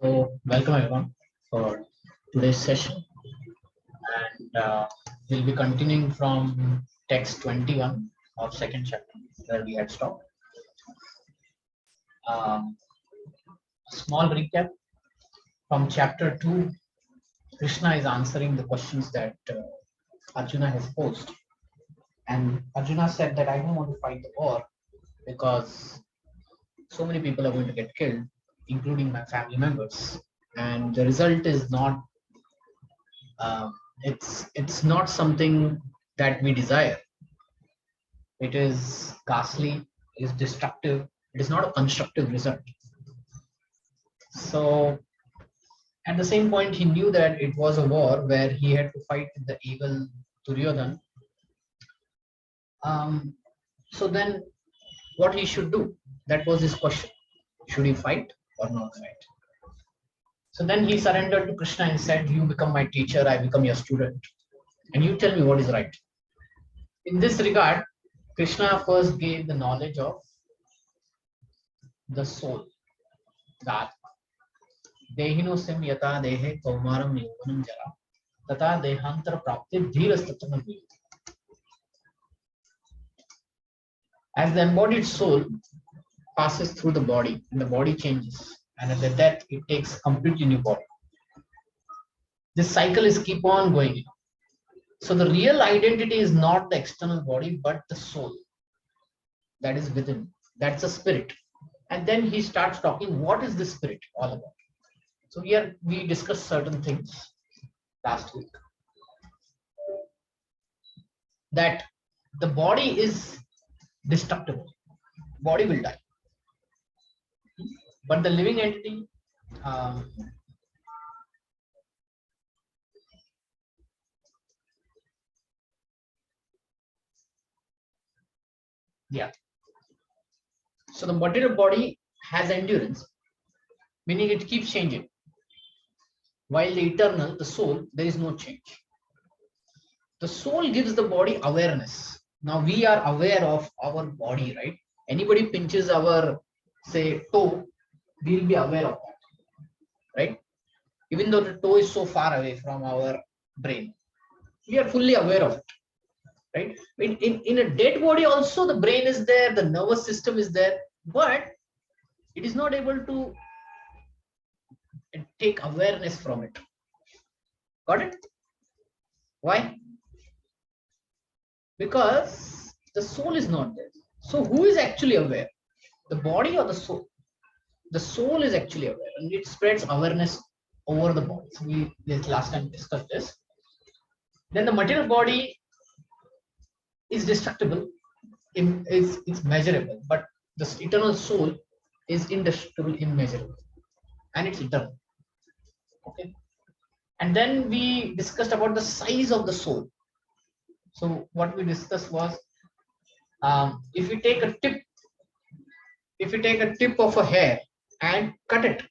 So, welcome everyone for today's session, and we'll be continuing from text 21 of second chapter where we had stopped. Small recap from chapter 2. Krishna is answering the questions that Arjuna has posed, and Arjuna said that I don't want to fight the war because so many people are going to get killed, including my family members, and the result is not it's not something that we desire. It is ghastly, it is destructive, it is not a constructive result. So at the same point, he knew that it was a war where he had to fight with the evil Duryodhan. So then what he should do? That was his question. Should he fight or not fight? So then he surrendered to Krishna and said, you become my teacher, I become your student, and you tell me what is right. In this regard, Krishna first gave the knowledge of the soul, the Atma. Dehino sim yata dehe kaumaram yauvanam jara tata dehantar prapti dhirastatana vijati. As the embodied soul passes through the body and the body changes, and at the death it takes a completely new body. This cycle is keep on going. So the real identity is not the external body, but the soul that is within. That's the spirit. And then he starts talking, what is the spirit all about? So here we discussed certain things last week. That the body is destructible. Body will die. But the living entity, so the material body has endurance, meaning it keeps changing. While the eternal, the soul, there is no change. The soul gives the body awareness. Now we are aware of our body, right? Anybody pinches our, say, toe, we'll be aware of that, right? Even though the toe is so far away from our brain, we are fully aware of it, right? In a dead body also, the brain is there, the nervous system is there, but it is not able to take awareness from it. Got it? Why? Because the soul is not there. So who is actually aware? The body or the soul? The soul is actually aware, and it spreads awareness over the body. So we last time discussed this. Then the material body is destructible, it's measurable, but the eternal soul is indestructible, immeasurable, and it's eternal. Okay. And then we discussed about the size of the soul. So what we discussed was, if you take a tip of a hair and cut it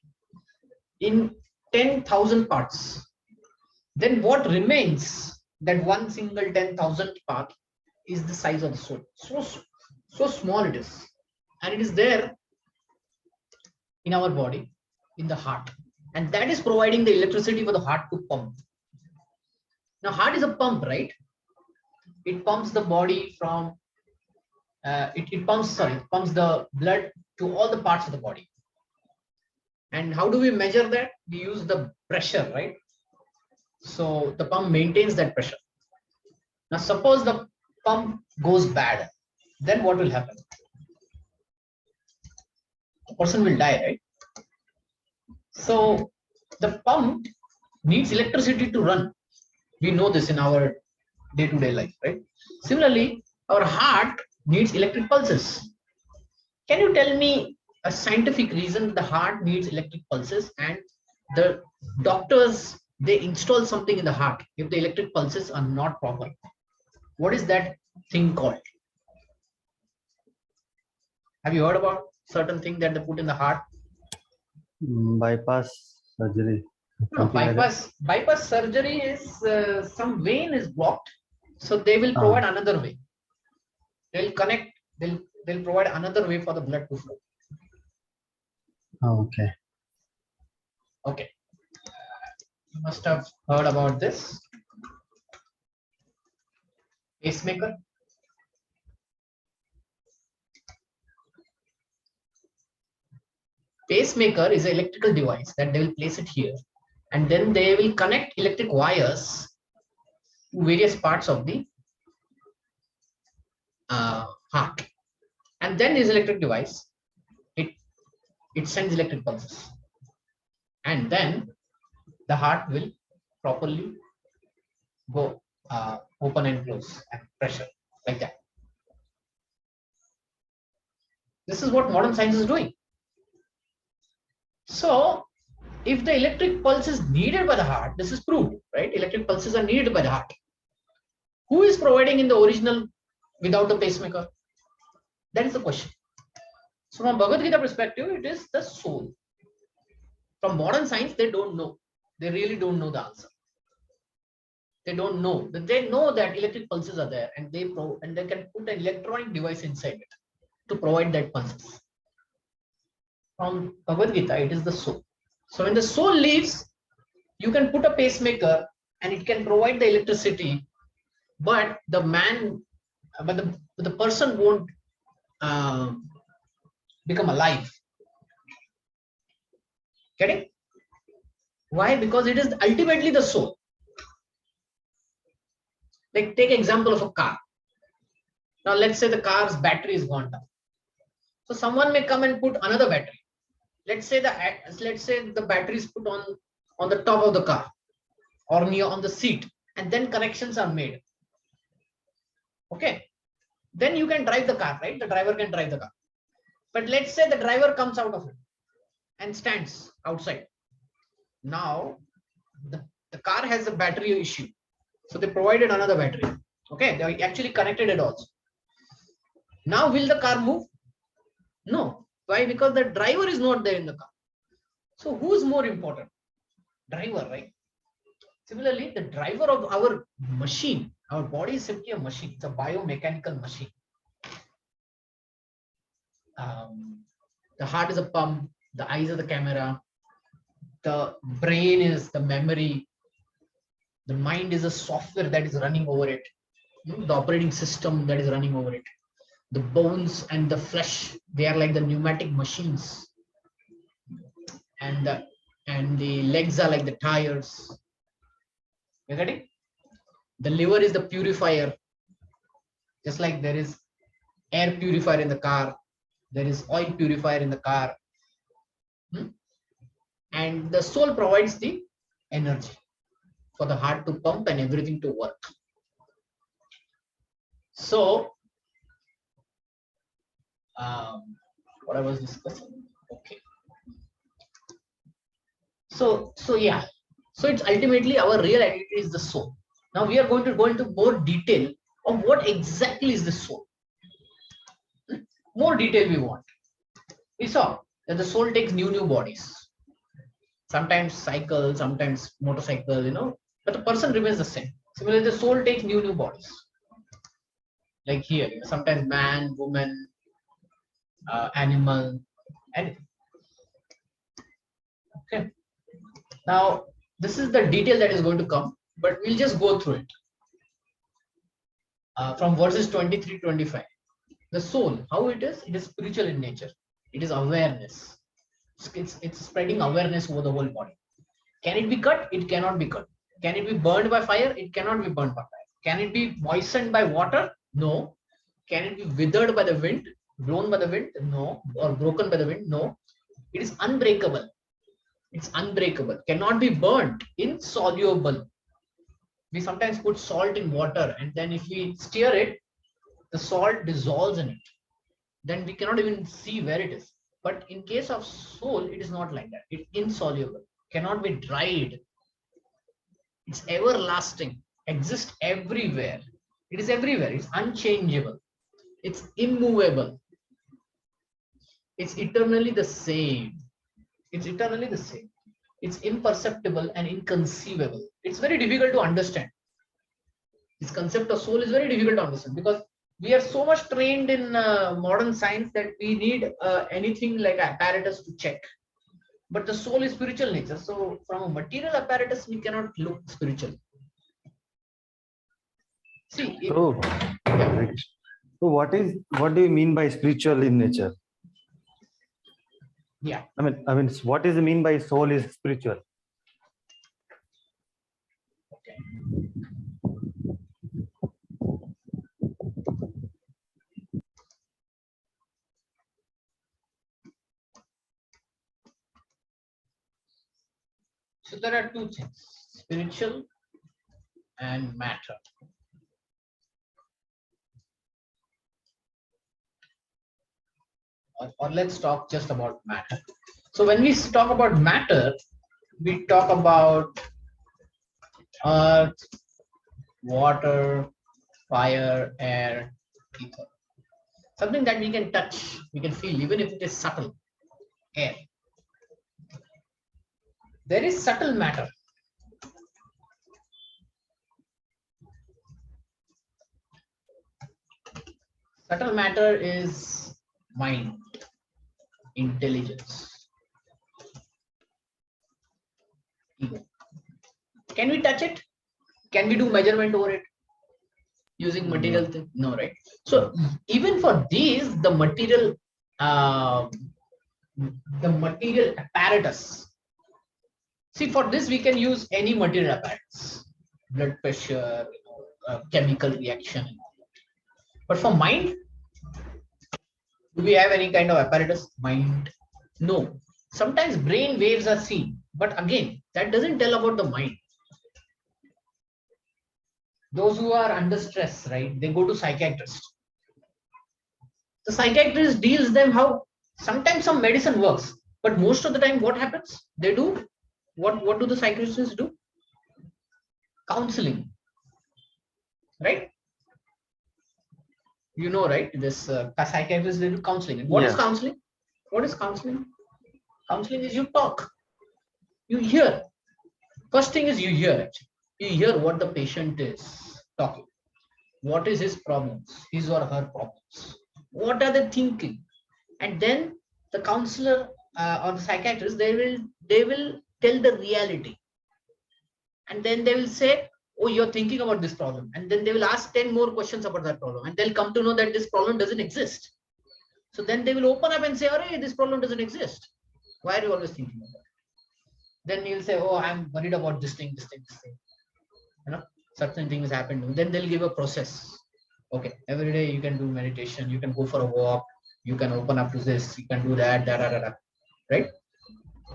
in 10,000 parts, then what remains, that one single 10,000th part, is the size of the soul. So small it is, and it is there in our body, in the heart, and that is providing the electricity for the heart to pump. Now heart is a pump, right? It pumps the body from it pumps the blood to all the parts of the body. And how do we measure that? We use the pressure, right? So the pump maintains that pressure. Now suppose the pump goes bad, then what will happen? The person will die, right? So the pump needs electricity to run. We know this in our day-to-day life, right? Similarly, our heart needs electric pulses. Can you tell me a scientific reason the heart needs electric pulses, and the doctors, they install something in the heart if the electric pulses are not proper? What is that thing called? Have you heard about certain thing that they put in the heart? Bypass surgery. No, bypass surgery is some vein is blocked, so they will provide another way. They'll connect. They'll provide another way for the blood to flow. Okay. Okay, you must have heard about this pacemaker. Pacemaker is an electrical device that they will place it here, and then they will connect electric wires to various parts of the heart, and then this electric device it it sends electric pulses, and then the heart will properly go open and close and pressure like that. This is what modern science is doing. So if the electric pulse is needed by the heart, this is proved, right? Electric pulses are needed by the heart. Who is providing in the original without the pacemaker? That is the question. So from Bhagavad Gita perspective, it is the soul. From modern science, they don't know. They really don't know the answer. They don't know. They know that electric pulses are there, and they can put an electronic device inside it to provide that pulses. From Bhagavad Gita, it is the soul. So when the soul leaves, you can put a pacemaker and it can provide the electricity, but the person won't become alive. Getting? Why? Because it is ultimately the soul. Like take example of a car. Now let's say the car's battery is gone down. So someone may come and put another battery. Let's say the battery is put on the top of the car or near on the seat, and then connections are made. Okay, then you can drive the car, right? The driver can drive the car. But let's say the driver comes out of it and stands outside. Now the car has a battery issue, so they provided another battery. Okay, they actually connected it also. Now will the car move? No. Why? Because the driver is not there in the car. So who's more important? Driver, right? Similarly, the driver of our machine, our body is simply a machine. It's a biomechanical machine. The heart is a pump, the eyes are the camera, the brain is the memory, the mind is a software that is running over it, the operating system that is running over it. The bones and the flesh, they are like the pneumatic machines, and the legs are like the tires. You getting? The liver is the purifier. Just like there is air purifier in the car, there is oil purifier in the car. And the soul provides the energy for the heart to pump and everything to work. So what I was discussing. Okay. So yeah. So it's ultimately our real identity is the soul. Now we are going to go into more detail of what exactly is the soul. More detail we want. We saw that the soul takes new bodies. Sometimes cycle, sometimes motorcycle, but the person remains the same. Similarly, the soul takes new bodies. Like here, sometimes man, woman, animal, anything. Okay. Now, this is the detail that is going to come, but we'll just go through it. From verses 23-25. The soul, how it is spiritual in nature. It is awareness. It's spreading awareness over the whole body. Can it be cut? It cannot be cut. Can it be burned by fire? It cannot be burned by fire. Can it be moistened by water? No. Can it be withered by the wind? Blown by the wind? No. Or broken by the wind? No. It is unbreakable. It's unbreakable. Cannot be burnt. Insoluble. We sometimes put salt in water, and then if we stir it, the salt dissolves in it. Then we cannot even see where it is. But in case of soul, it is not like that. It's insoluble. Cannot be dried. It's everlasting. Exists everywhere. It is everywhere. It's unchangeable. It's immovable. It's eternally the same. It's eternally the same. It's imperceptible and inconceivable. It's very difficult to understand. This concept of soul is very difficult to understand because we are so much trained in modern science that we need anything like apparatus to check. but the soul is spiritual nature. So from a material apparatus, we cannot look spiritual. See, So, yeah. So what do you mean by spiritual in nature? Yeah. I mean, what is the mean by soul is spiritual? Okay. So there are two things: spiritual and matter. Or let's talk just about matter. So when we talk about matter, we talk about earth, water, fire, air, ether. Something that we can touch, we can feel, even if it is subtle. Air. There is subtle matter. Subtle matter is mind, intelligence, ego. Can we touch it? Can we do measurement over it using material thing? No, right? So even for these, uh, the material apparatus. See, for this we can use any material apparatus, blood pressure, chemical reaction. But for mind, do we have any kind of apparatus? Mind? No. Sometimes brain waves are seen, but again, that doesn't tell about the mind. Those who are under stress, right? They go to psychiatrist. The psychiatrist deals them how sometimes some medicine works, but most of the time, what happens? They do what do the psychiatrists do? Counseling, right? You know, right? This psychiatrists, they do counseling. And what is counseling? What is counseling? Counseling is you talk, you hear. First thing is you hear actually. You hear what the patient is talking. What is his problems, his or her problems? What are they thinking? And then the counselor or the psychiatrist, they will tell the reality. And then they will say, oh, you're thinking about this problem. And then they will ask 10 more questions about that problem. And they'll come to know that this problem doesn't exist. So then they will open up and say, oh, this problem doesn't exist. Why are you always thinking about that? Then you'll say, oh, I'm worried about this thing, this thing, this thing. You know, certain things happen. Then they'll give a process. Okay, every day you can do meditation, you can go for a walk, you can open up to this, you can do that, right?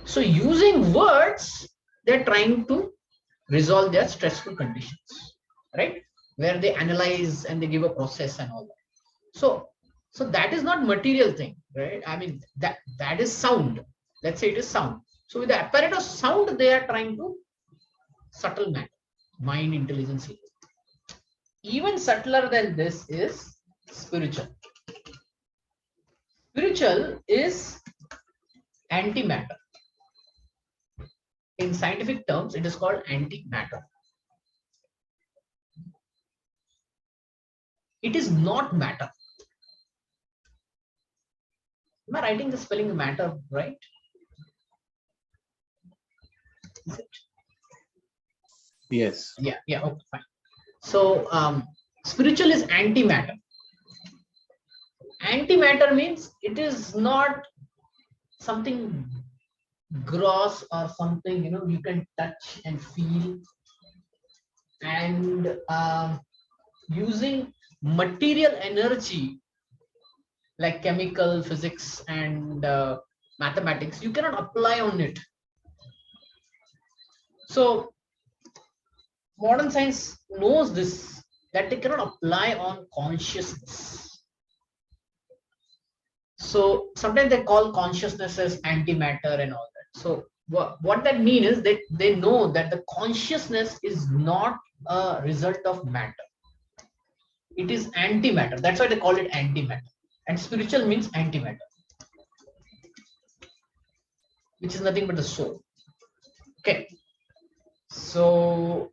So using words, they're trying to resolve their stressful conditions, right? Where they analyze and they give a process and all that. So that is not material thing, right? I mean, that is sound. Let's say it is sound. So with the apparatus sound, they are trying to subtle matter, mind, intelligence. Even subtler than this is spiritual. Spiritual is antimatter. In scientific terms, it is called antimatter. It is not matter. Am I writing the spelling matter right? Is it? Yes. Yeah, okay, fine. So spiritual is antimatter. Antimatter means it is not something gross or something you can touch and feel, and using material energy like chemical physics and mathematics, you cannot apply on it. So modern science knows this, that they cannot apply on consciousness. So sometimes they call consciousness as antimatter and all that. So what that means is that they know that the consciousness is not a result of matter. It is antimatter. That's why they call it antimatter. And spiritual means antimatter, which is nothing but the soul. Okay. So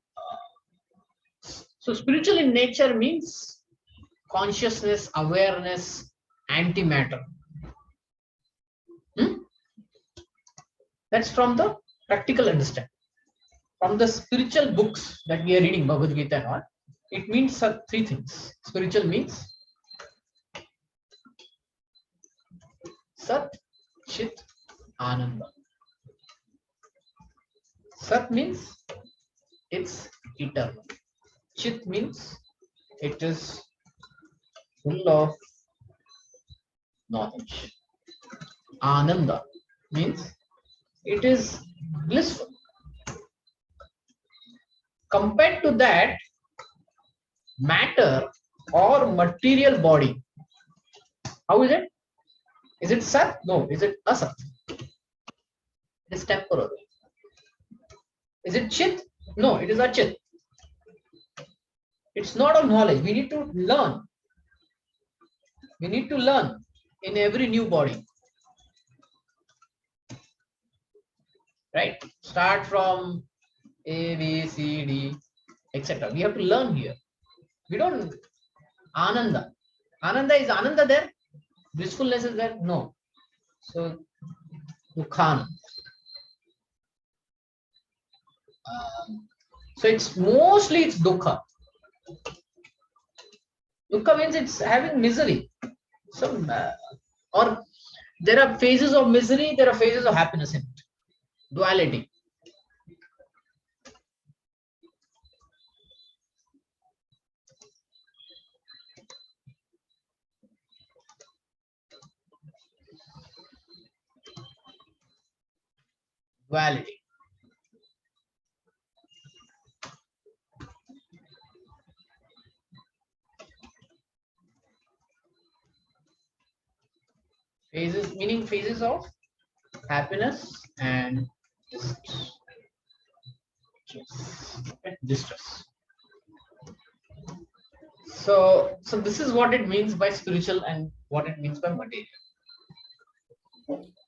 spiritual in nature means consciousness, awareness, antimatter. That's from the practical understanding. From the spiritual books that we are reading, Bhagavad Gita and all, it means three things. Spiritual means Sat, Chit, Ananda. Sat means it's eternal. Chit means it is full of knowledge. Ananda means it is blissful. Compared to that, matter or material body, how is it? Is it Sat? No. Is it Asat? It is temporary. Is it Chit? No, it is Achit. It's not of knowledge. We need to learn. We need to learn in every new body. Right? Start from A, B, C, D, etc. We have to learn here. We don't Ananda. Ananda is Ananda there? Blissfulness is there? No. So Dukhan. So it's mostly it's Dukha. Dukkha means it's having misery. Some or there are phases of misery, there are phases of happiness in it. Duality. Duality. Phases meaning phases of happiness and distress. So this is what it means by spiritual and what it means by material.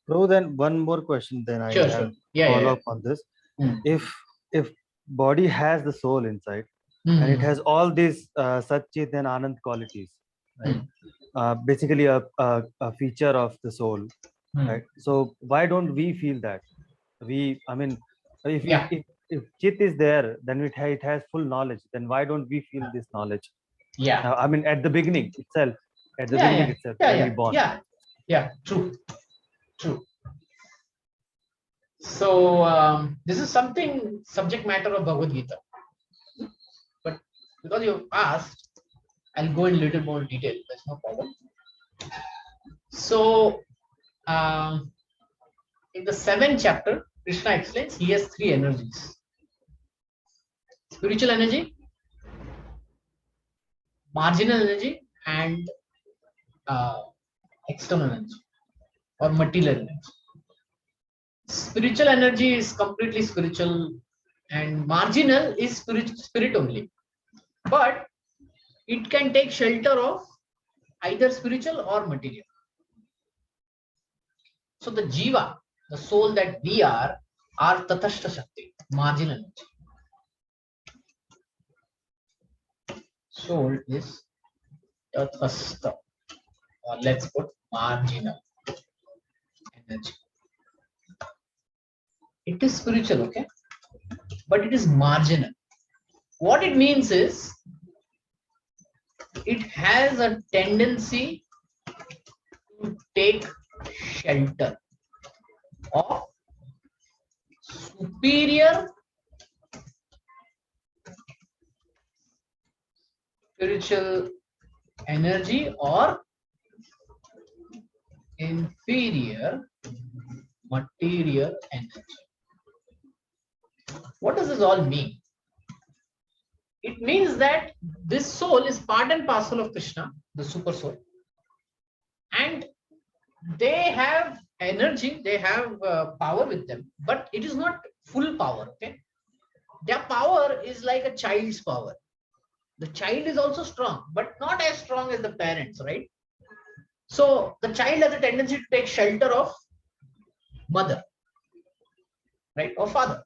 So then one more question. Then I Sure, have sure. Yeah, follow yeah. up on this. Hmm. If body has the soul inside and it has all these Satchit and Anand qualities, right? Basically a feature of the soul, right? So why don't we feel that? I mean, Yeah. if Chit is there, then it has full knowledge. Then why don't we feel this knowledge? Yeah. I mean, at the beginning itself, Yeah, when we yeah, born. yeah. True. So this is something subject matter of Bhagavad Gita. But because you asked, I'll go in a little more detail. That's no problem. So in the 7th chapter, Krishna explains he has three energies: spiritual energy, marginal energy, and external energy or material energy. Spiritual energy is completely spiritual, and marginal is spirit only. But it can take shelter of either spiritual or material. So the jiva, the soul that we are tatashta shakti, marginal energy. Soul is tatastha, or let's put marginal energy. It is spiritual, okay, but it is marginal. What it means is it has a tendency to take shelter of superior spiritual energy or inferior material energy. What does this all mean? It means that this soul is part and parcel of Krishna, the super soul, and they have energy, they have power with them, but it is not full power. Okay, their power is like a child's power. The child is also strong, but not as strong as the parents, right? So the child has a tendency to take shelter of mother, right, or father.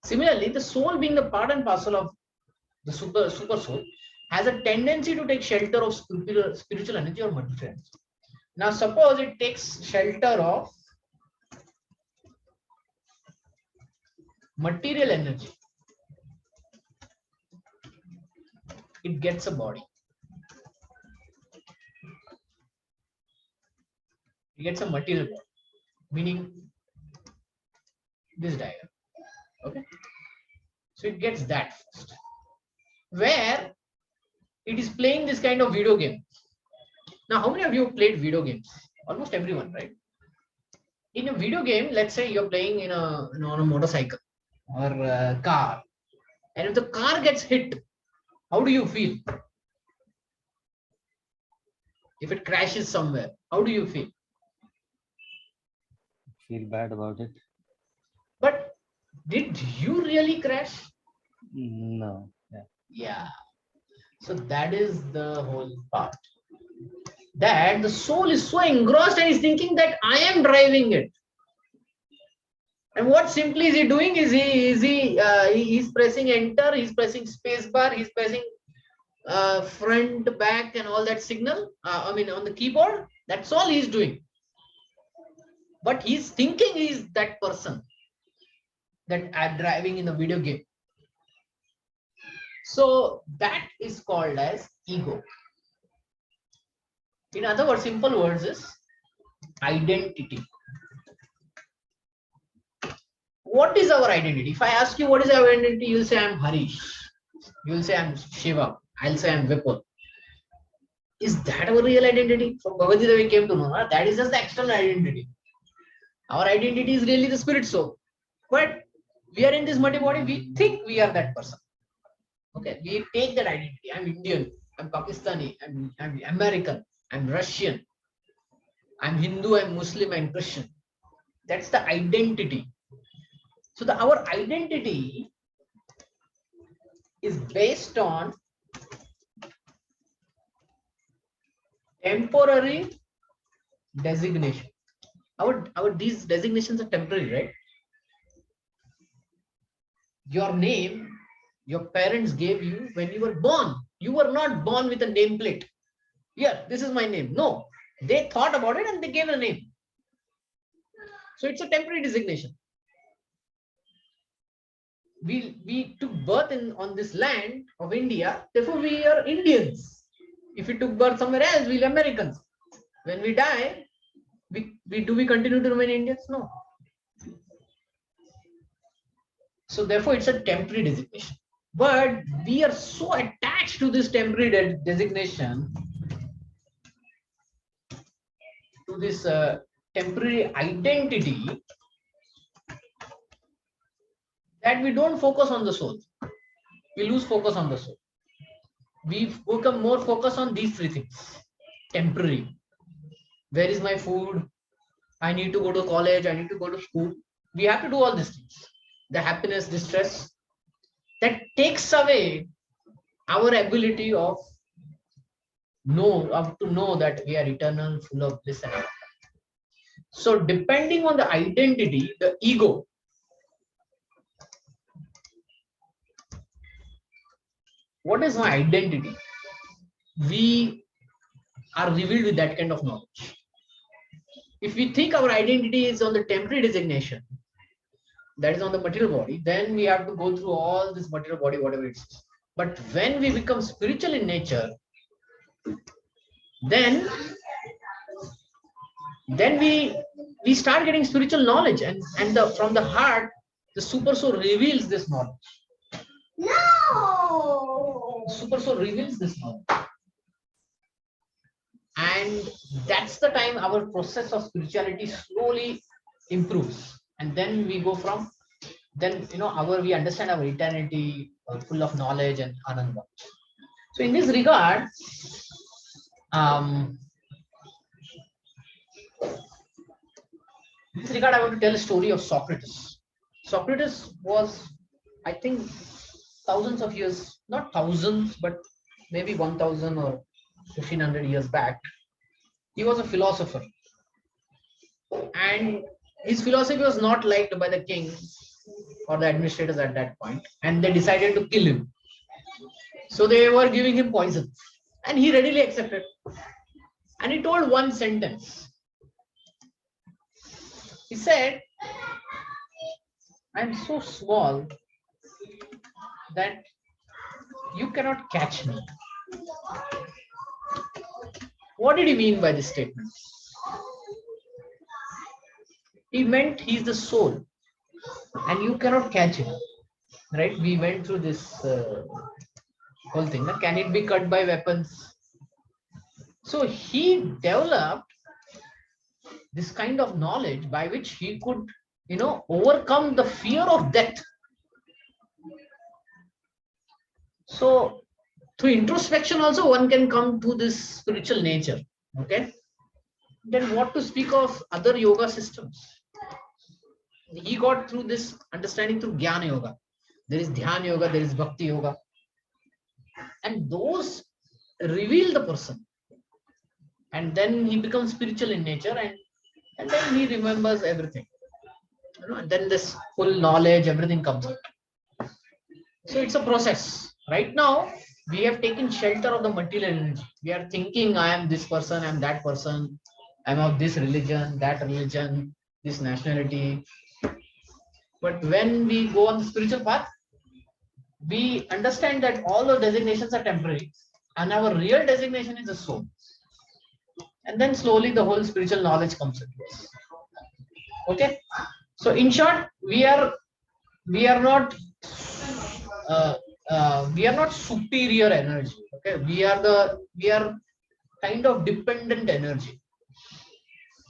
Similarly, the soul, being the part and parcel of the super soul, has a tendency to take shelter of spiritual energy or material energy. Now suppose it takes shelter of material energy, it gets a body. It gets a material body, meaning this diagram. Okay. So it gets that first. Where it is playing this kind of video game. Now, how many of you played video games? Almost everyone, right? In a video game, let's say you're playing in on a motorcycle or a car, and if the car gets hit, how do you feel? If it crashes somewhere, how do you feel? Feel bad about it? But did you really crash? No. Yeah. So that is the whole part. That the soul is so engrossed and is thinking that I am driving it. And what simply is he doing? He's pressing enter, he's pressing space bar, he's pressing front, back, and all that signal. I mean, on the keyboard. That's all he's doing. But he's thinking he's that person that I'm driving in a video game. So that is called as ego. In other words, simple words is identity. What is our identity? If I ask you what is our identity, you'll say I'm Harish. You'll say I'm Shiva. I'll say I'm Vipul. Is that our real identity? From Bhagavad Gita we came to know that is just the external identity. Our identity is really the spirit soul. But we are in this muddy body, we think we are that person. Okay, we take that identity. I'm Indian, I'm Pakistani, I'm American, I'm Russian, I'm Hindu, I'm Muslim, I'm Christian. That's the identity. So our identity is based on temporary designation. These designations are temporary, right? Your name, your parents gave you when you were born. You were not born with a nameplate. Here, this is my name. No, they thought about it and they gave a name. So it's a temporary designation. We took birth on this land of India, therefore we are Indians. If we took birth somewhere else, we're Americans. When we die, do we continue to remain Indians? No. So therefore it's a temporary designation. But we are so attached to this temporary designation, to this temporary identity, that we don't focus on the soul. We lose focus on the soul. We become more focused on these three things. Temporary. Where is my food? I need to go to college. I need to go to school. We have to do all these things. The happiness, distress, that takes away our ability to know that we are eternal, full of bliss and all. So depending on the identity, the ego, what is my identity? We are revealed with that kind of knowledge. If we think our identity is on the temporary designation, that is on the material body, then we have to go through all this material body, whatever it is. But when we become spiritual in nature, then we start getting spiritual knowledge, and from the heart, the super soul reveals this knowledge. No! Super soul reveals this knowledge. And that's the time our process of spirituality slowly improves. And then we go from, we understand our eternity, full of knowledge and ananda. So in this regard, I want to tell a story of Socrates. Socrates was, I think, thousands of years, not thousands, but maybe 1000 or 1500 years back. He was a philosopher. And his philosophy was not liked by the king or the administrators at that point, and they decided to kill him. So they were giving him poison, and he readily accepted. And he told one sentence. He said, I'm so small that you cannot catch me. What did he mean by this statement? He meant he's the soul and you cannot catch him. Right? We went through this whole thing. Can it be cut by weapons? So he developed this kind of knowledge by which he could, overcome the fear of death. So through introspection also one can come to this spiritual nature. Okay. Then what to speak of other yoga systems? He got through this understanding through Jnana Yoga. There is Dhyana Yoga, there is Bhakti Yoga. And those reveal the person. And then he becomes spiritual in nature and then he remembers everything. And then this full knowledge, everything comes out. So it's a process. Right now, we have taken shelter of the material energy. We are thinking, I am this person, I am that person, I am of this religion, that religion, this nationality. But when we go on the spiritual path, we understand that all the designations are temporary and our real designation is the soul. And then slowly the whole spiritual knowledge comes into us. Okay. So in short, uh, we are not superior energy. Okay, we are kind of dependent energy.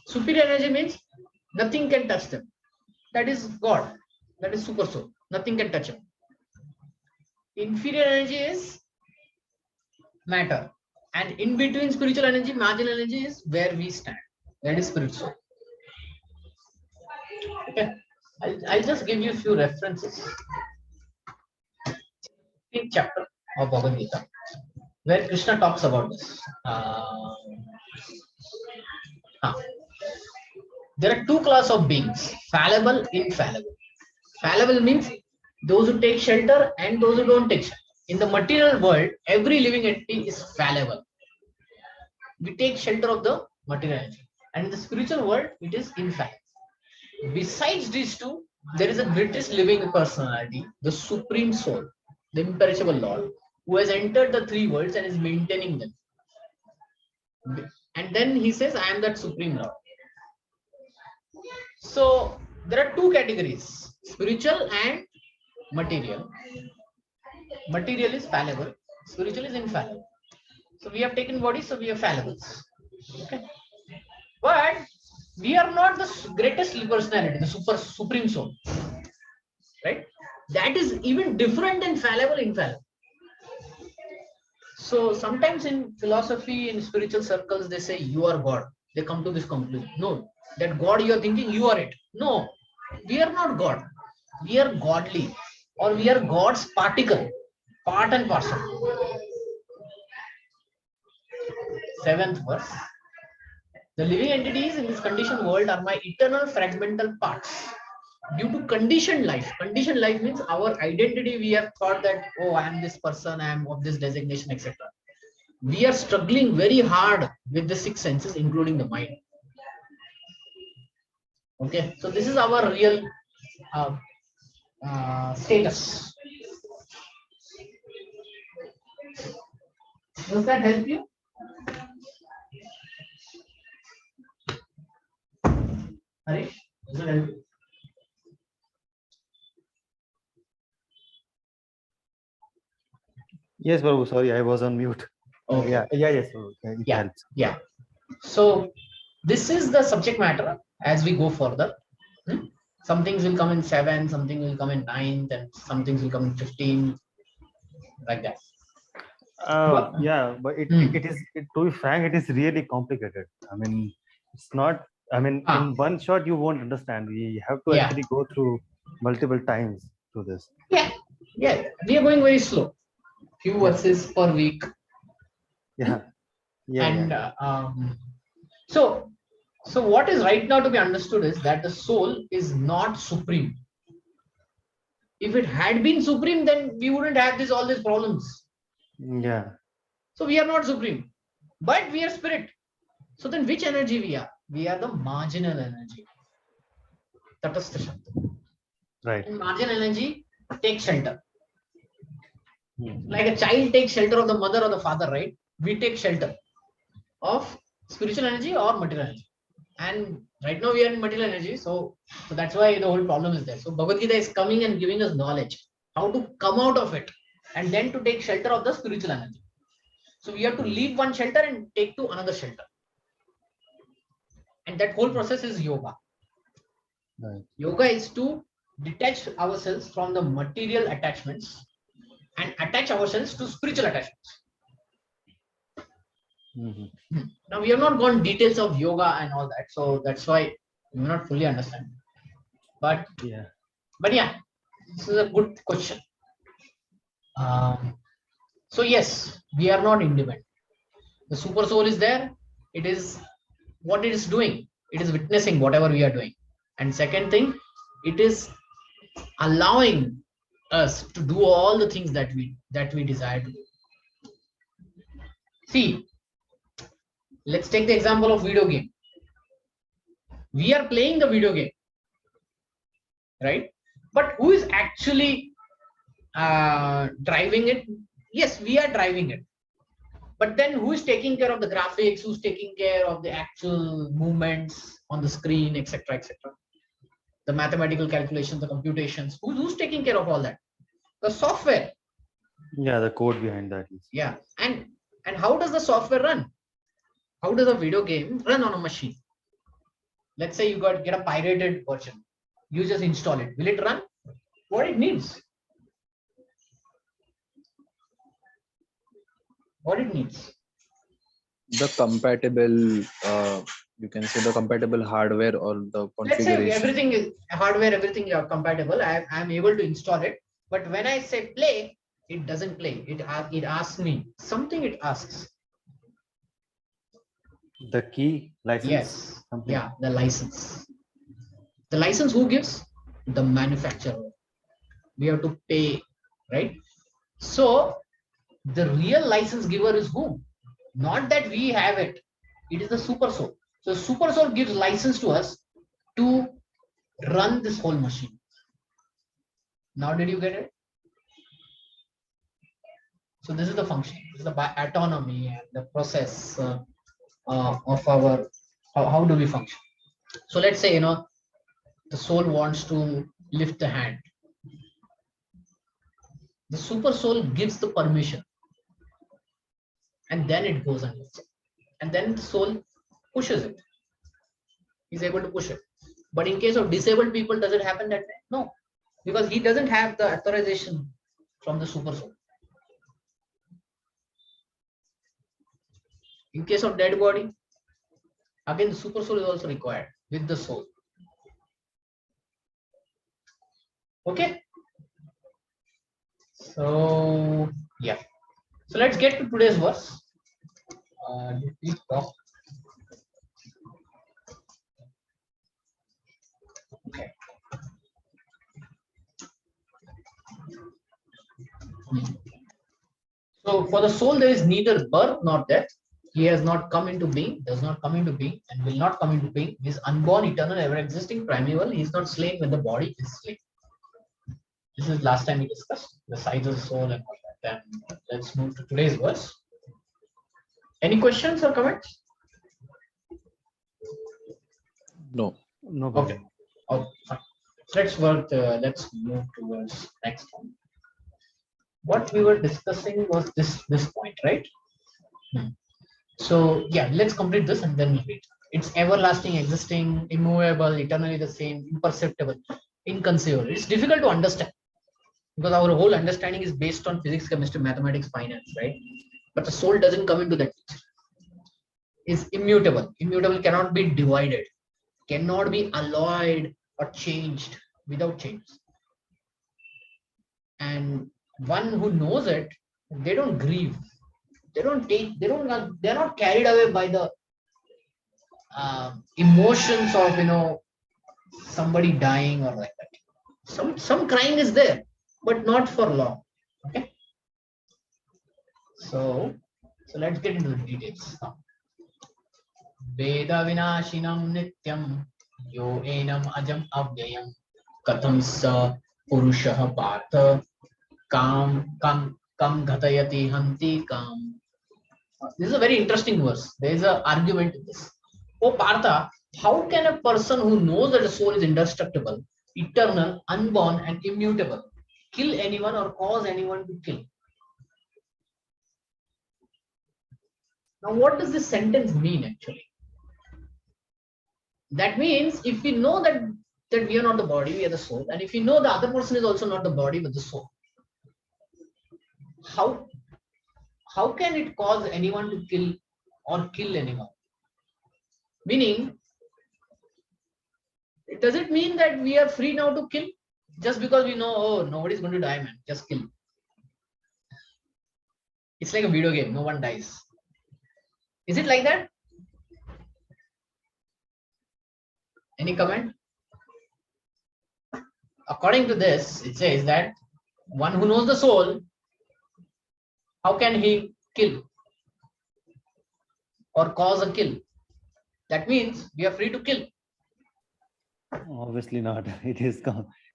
Superior energy means nothing can touch them. That is God. That is super soul. Nothing can touch him. Inferior energy is matter, and in between spiritual energy, marginal energy is where we stand. That is spiritual. Okay, I'll just give you a few references. 15th chapter of Bhagavad Gita, where Krishna talks about this. There are two classes of beings: fallible, infallible. Fallible means those who take shelter and those who don't take shelter. In the material world, every living entity is fallible. We take shelter of the material energy. And in the spiritual world, it is infallible. Besides these two, there is a greatest living personality, the Supreme Soul, the imperishable Lord, who has entered the three worlds and is maintaining them. And then he says, I am that Supreme Lord. So there are two categories, spiritual and material. Material is fallible, spiritual is infallible. So we have taken bodies, so we are fallible. Okay. But we are not the greatest personality, the supreme soul. Right? That is even different than fallible, infallible. So sometimes in philosophy, in spiritual circles, they say you are God. They come to this conclusion. No, that God you are thinking, you are it. No, we are not God. We are godly, or we are God's particle, part and parcel. 7th verse. The living entities in this conditioned world are my eternal fragmental parts. Due to conditioned life means our identity, we have thought that, oh, I am this person, I am of this designation, etc. We are struggling very hard with the 6 senses, including the mind. Okay, so this is our real status. Does that help you? Harish, does it help you? Yes, Babu. Sorry, I was on mute. Okay. Yes, Babu. It helps. Yeah. So this is the subject matter as we go further. Some things will come in 7, something will come in 9th, and some things will come in 15, like that. But to be frank, it is really complicated. I mean, it's not. I mean, in one shot you won't understand. We have to actually go through multiple times through this. Yeah. We are going very slow. Few verses per week. So what is right now to be understood is that the soul is not supreme. If it had been supreme, then we wouldn't have all these problems. Yeah. So we are not supreme, but we are spirit. So then which energy we are? We are the marginal energy. Tatastha Shakti. Right. And marginal energy takes shelter. Hmm. Like a child takes shelter of the mother or the father, right? We take shelter of spiritual energy or material energy. And right now we are in material energy, so that's why the whole problem is there. So Bhagavad Gita is coming and giving us knowledge how to come out of it, and then to take shelter of the spiritual energy. So we have to leave one shelter and take to another shelter, and that whole process is yoga. Right. Yoga is to detach ourselves from the material attachments and attach ourselves to spiritual attachments. Now we have not gone details of yoga and all that, so that's why we may not fully understand. But Yeah. yeah, this is a good question. So yes, we are not independent. The super soul is there. It is what it is doing. It is witnessing whatever we are doing. And second thing, it is allowing us to do all the things that we desire to do. See, let's take the example of video game. We are playing the video game, right? But who is actually driving it? Yes, we are driving it. But then who is taking care of the graphics? Who's taking care of the actual movements on the screen, etc., etc.? The mathematical calculations, the computations. Who's taking care of all that? The software. Yeah, the code behind that is. Yeah. And how does the software run? How does a video game run on a machine? Let's say you get a pirated version. You just install it. Will it run? What it needs? What it needs? The compatible, you can say the compatible hardware or the Let's say configuration. everything is hardware, everything are compatible. I'm able to install it. But when I say play, it doesn't play. It asks me something. It asks. The key license. Yes. Something. Yeah. The license. The license who gives? The manufacturer. We have to pay, right? So the real license giver is who? Not that we have it. It is the super soul. So super soul gives license to us to run this whole machine. Now did you get it? So this is the function. This is the autonomy and the process of our how do we function. So let's say the soul wants to lift the hand. The super soul gives the permission, and then it goes and lifts it. And then the soul pushes it. He's able to push it. But in case of disabled people, does it happen that way? No, because he doesn't have the authorization from the super soul. In case of dead body, again the super soul is also required with the soul. Okay. So yeah. So let's get to today's verse. Please stop. Okay. So for the soul, there is neither birth nor death. He has not come into being, does not come into being, and will not come into being. He is unborn, eternal, ever existing, primeval. He is not slain when the body is slain. This is last time we discussed the size of the soul and all that. Then let's move to today's verse. Any questions or comments? No. No. Okay. Oh, fine. Let's work. Let's move towards next one. What we were discussing was this point, right? So yeah, let's complete this and then we'll read. It's everlasting, existing, immovable, eternally the same, imperceptible, inconceivable. It's difficult to understand because our whole understanding is based on physics, chemistry, mathematics, finance, right? But the soul doesn't come into that picture. Is immutable. Immutable cannot be divided, cannot be alloyed or changed without change. And one who knows it, they don't grieve. They're not carried away by the emotions of somebody dying or like that. Some crying is there, but not for long. Okay. So let's get into the details now. Veda vinashinam nityam yo enam ajam avyayam katham sa purushah partha kam ghatayati hanti kam. This is a very interesting verse. There is an argument in this. Oh Partha, how can a person who knows that the soul is indestructible, eternal, unborn, and immutable kill anyone or cause anyone to kill? Now, what does this sentence mean actually? That means if we know that we are not the body, we are the soul, and if we know the other person is also not the body but the soul, how can it cause anyone to kill or kill anyone? Meaning, does it mean that we are free now to kill just because we know, oh, nobody's going to die, man, just kill? It's like a video game, no one dies. Is it like that? Any comment? According to this, it says that one who knows the soul, how can he kill or cause a kill? That means we are free to kill. Obviously not. It is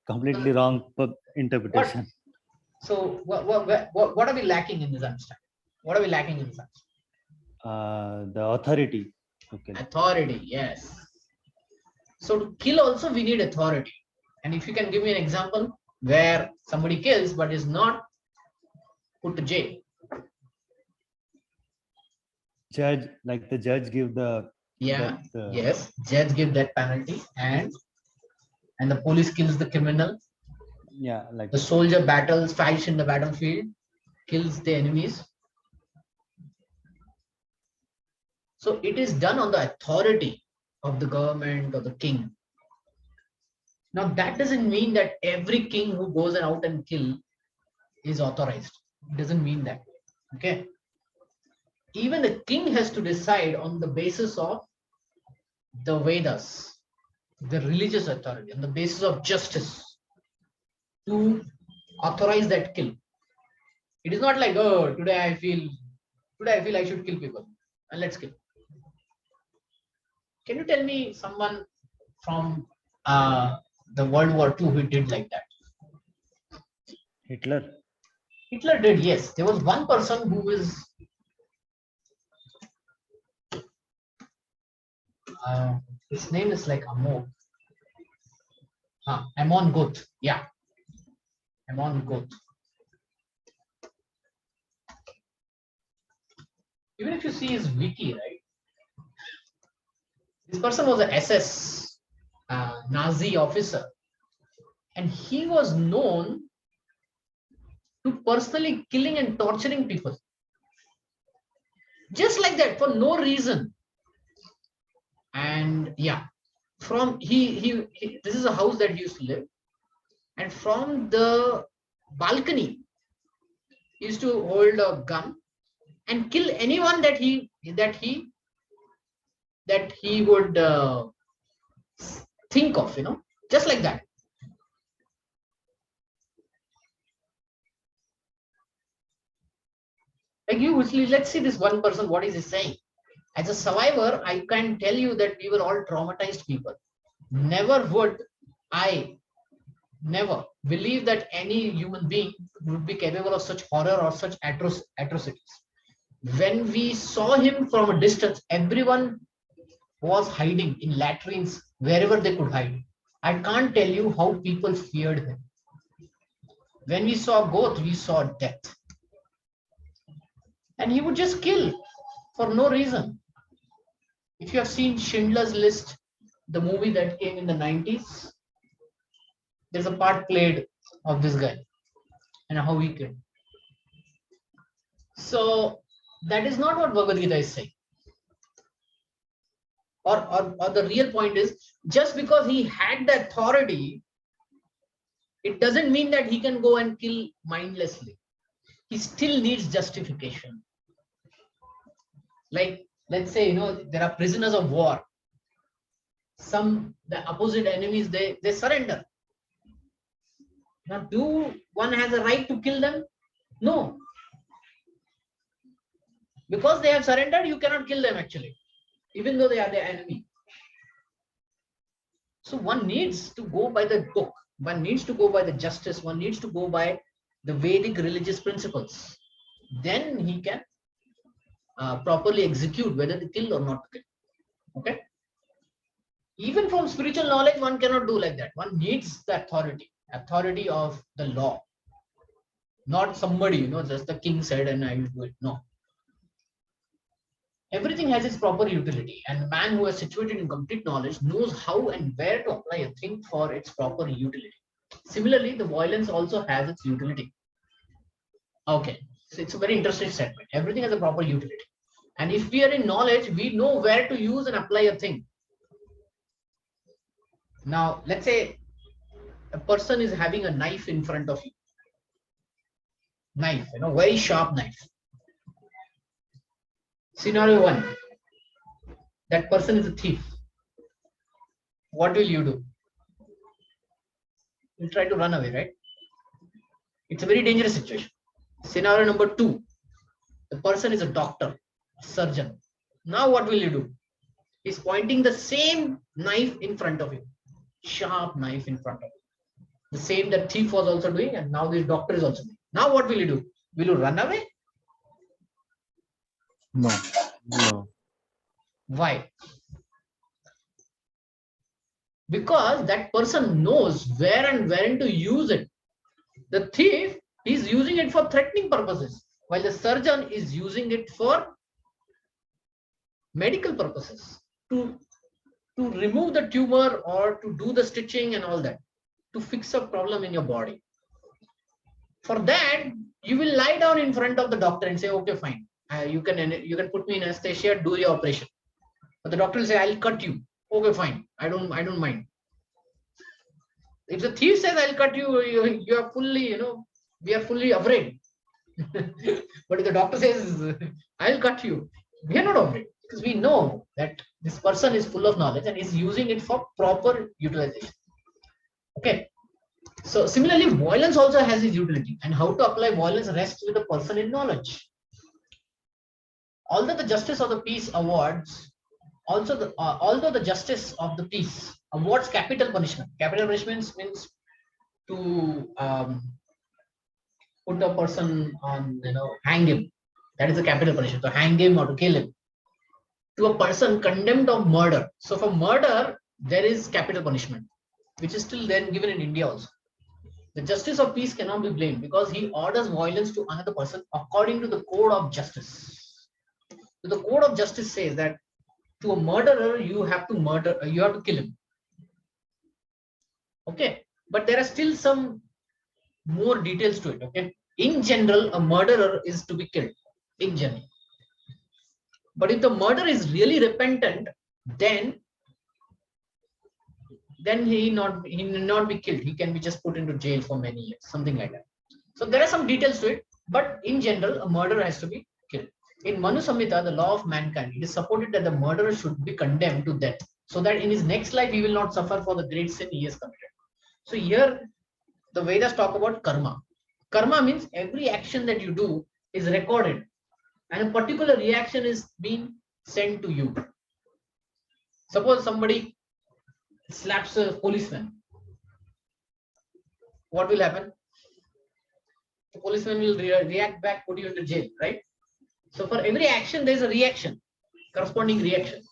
completely wrong interpretation. So what are we lacking in this understanding? What are we lacking in this understanding? The authority to kill. Authority, yes. So to kill also we need authority. And if you can give me an example where somebody kills but is not put to jail. Judge, like the judge give the yes, judge give that penalty, and the police kills the criminal. Yeah, like the soldier battles, fights in the battlefield, kills the enemies. So it is done on the authority of the government or the king. Now that doesn't mean that every king who goes out and kill is authorized. It doesn't mean that. Okay. Even the king has to decide on the basis of the Vedas, the religious authority, on the basis of justice to authorize that kill. It is not like, oh, today I feel I should kill people and let's kill. Can you tell me someone from the World War II who did like that? Hitler. Hitler did, yes. There was one person who is his name is like Amon Goth. Yeah. Amon Goth. Even if you see his wiki, right? This person was an SS Nazi officer, and he was known to personally killing and torturing people. Just like that, for no reason. And yeah, from he this is a house that he used to live, and from the balcony he used to hold a gun and kill anyone that he would think of, just like that. Like let's see this one person, what is he saying? As a survivor, I can tell you that we were all traumatized people. Never would I believe that any human being would be capable of such horror or such atrocities. When we saw him from a distance, everyone was hiding in latrines wherever they could hide. I can't tell you how people feared him. When we saw Goth, we saw death. And he would just kill for no reason. If you have seen Schindler's List, the movie that came in the 90s, there's a part played of this guy and how he killed. So that is not what Bhagavad Gita is saying. Or the real point is, just because he had the authority, it doesn't mean that he can go and kill mindlessly. He still needs justification. Like, let's say, there are prisoners of war. The opposite enemies, they surrender. Now, do one has a right to kill them? No. Because they have surrendered, you cannot kill them actually, even though they are the enemy. So one needs to go by the book. One needs to go by the justice. One needs to go by the Vedic religious principles. Then he can properly execute whether to kill or not to kill. Okay. Even from spiritual knowledge, one cannot do like that. One needs the authority of the law, not somebody, just the king said and I will do it. No. Everything has its proper utility, and the man who is situated in complete knowledge knows how and where to apply a thing for its proper utility. Similarly, the violence also has its utility. Okay, so it's a very interesting statement. Everything has a proper utility. And if we are in knowledge, we know where to use and apply a thing. Now, let's say a person is having a knife in front of you. Knife, very sharp knife. Scenario 1, that person is a thief. What will you do? You'll try to run away, right? It's a very dangerous situation. Scenario number 2, the person is a doctor, a surgeon. Now what will you do? He's pointing the same knife in front of you, sharp knife in front of you. The same that thief was also doing, and now this doctor is also doing. Now what will you do? Will you run away? No. No. Why? Because that person knows where and when to use it. The thief is using it for threatening purposes, while the surgeon is using it for medical purposes, to remove the tumor or to do the stitching and all that, to fix a problem in your body. For that, you will lie down in front of the doctor and say, okay, fine, you can put me in anesthesia, do your operation. But the doctor will say, I'll cut you. Okay, fine, I don't mind. If the thief says, I'll cut you, you are fully, we are fully afraid. But if the doctor says, I'll cut you, we are not afraid, because we know that this person is full of knowledge and is using it for proper utilization. Okay. So similarly, violence also has its utility, and how to apply violence rests with the person in knowledge. Although the Justice of the Peace awards, although the Justice of the Peace awards capital punishment. Capital punishment means to put a person on, hang him. That is a capital punishment. To hang him or to kill him. To a person condemned of murder. So for murder, there is capital punishment, which is still then given in India also. The Justice of Peace cannot be blamed because he orders violence to another person according to the code of justice. So the code of justice says that to a murderer, you have to kill him. Okay, but there are still some more details to it. Okay, in general, a murderer is to be killed in general. But if the murderer is really repentant, then he need not be killed. He can be just put into jail for many years, something like that. So there are some details to it, but in general, a murderer has to be killed. In Manu Samhita, the law of mankind, it is supported that the murderer should be condemned to death, so that in his next life he will not suffer for the great sin he has committed. So here, the Vedas talk about karma. Karma means every action that you do is recorded, and a particular reaction is being sent to you. Suppose somebody slaps a policeman. What will happen? The policeman will react back, put you into jail, right? So for every action, there is a reaction, corresponding reaction.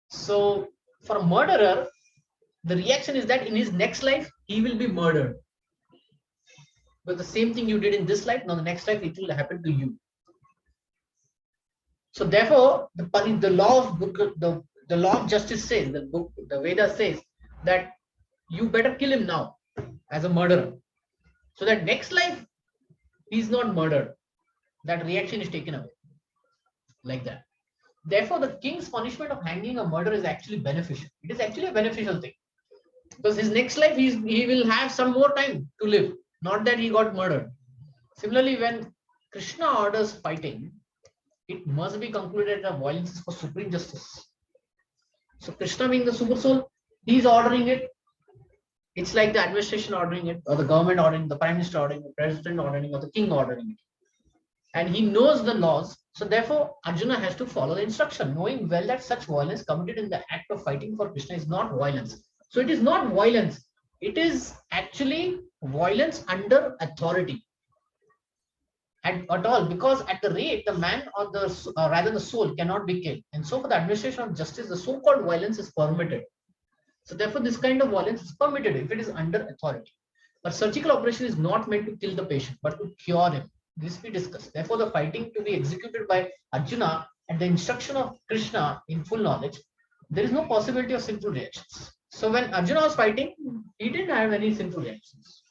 So for a murderer, the reaction is that in his next life, he will be murdered. But the same thing you did in this life, now the next life, it will happen to you. So therefore, the law of justice says, the Vedas says that you better kill him now as a murderer, so that next life he is not murdered. That reaction is taken away, like that. Therefore, the king's punishment of hanging a murderer is actually beneficial. It is actually a beneficial thing, because his next life he will have some more time to live, not that he got murdered. Similarly, when Krishna orders fighting, it must be concluded that violence is for supreme justice. So Krishna being the super soul, he is ordering it. It's like the administration ordering it, or the government ordering, the prime minister ordering, the president ordering, or the king ordering it. And he knows the laws. So therefore, Arjuna has to follow the instruction, knowing well that such violence committed in the act of fighting for Krishna is not violence. So it is not violence It is actually violence under authority. At all, because at the rate the man or the rather the soul cannot be killed, and so for the administration of justice the so-called violence is permitted. So therefore this kind of violence is permitted if it is under authority. But surgical operation is not meant to kill the patient but to cure him. This we discussed. Therefore the fighting to be executed by Arjuna at the instruction of Krishna in full knowledge, there is no possibility of sinful reactions. So when Arjuna was fighting, he didn't have any sinful reactions.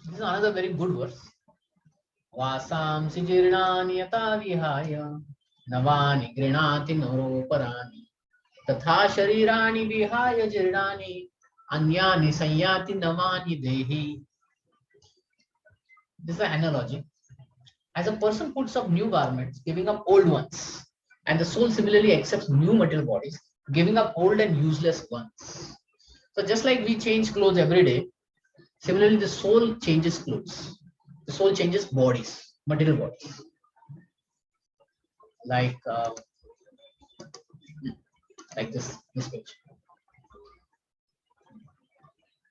This is another very good verse. Vasam sijirnani yata vihaya navani grinati naroparani tatha sharirani vihaya jirnani anyani sanyati navani dehi. This is an analogy. As a person puts up new garments, giving up old ones, and the soul similarly accepts new material bodies, giving up old and useless ones. So just like we change clothes every day, similarly the soul changes clothes. The soul changes bodies, material bodies. Like this page.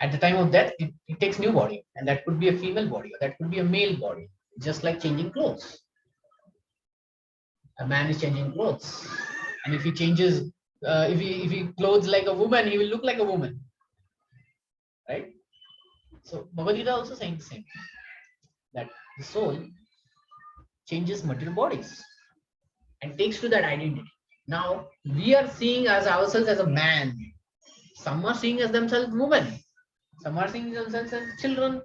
At the time of death, it takes new body, and that could be a female body, or that could be a male body, just like changing clothes. A man is changing clothes, and if he changes, if he clothes like a woman, he will look like a woman, right? So Bhagavad Gita also saying the same, that the soul changes material bodies and takes to that identity. Now we are seeing as ourselves as a man. Some are seeing as themselves women. Some are seeing themselves as children.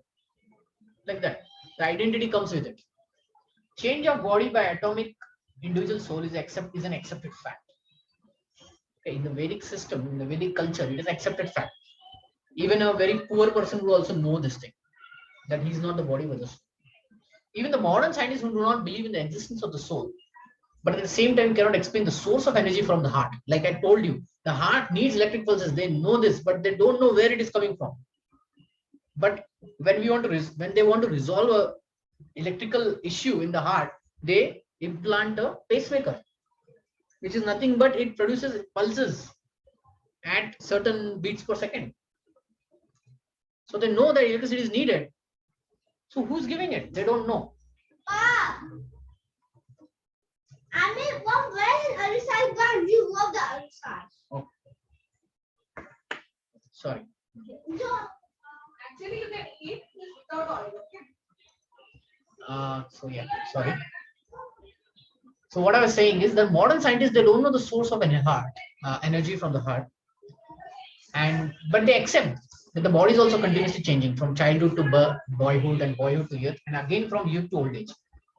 Like that. The identity comes with it. Change of body by atomic individual soul is an accepted fact. Okay, in the Vedic system, in the Vedic culture, it is accepted fact. Even a very poor person will also know this thing, that he is not the body but the soul. Even the modern scientists who do not believe in the existence of the soul, but at the same time cannot explain the source of energy from the heart. Like I told you, the heart needs electric pulses. They know this, but they don't know where it is coming from. But when they want to resolve a electrical issue in the heart, they implant a pacemaker, which is nothing but it produces pulses at certain beats per second. So they know that electricity is needed. So who's giving it? They don't know. I mean, when Arisai gun, you love the Arisai. Oh. Sorry. Actually, you can eat this without oil. Okay. So yeah, sorry. So what I was saying is that modern scientists, they don't know the source of energy from the heart, but they accept that the body is also continuously changing from childhood to boyhood, and boyhood to youth, and again from youth to old age.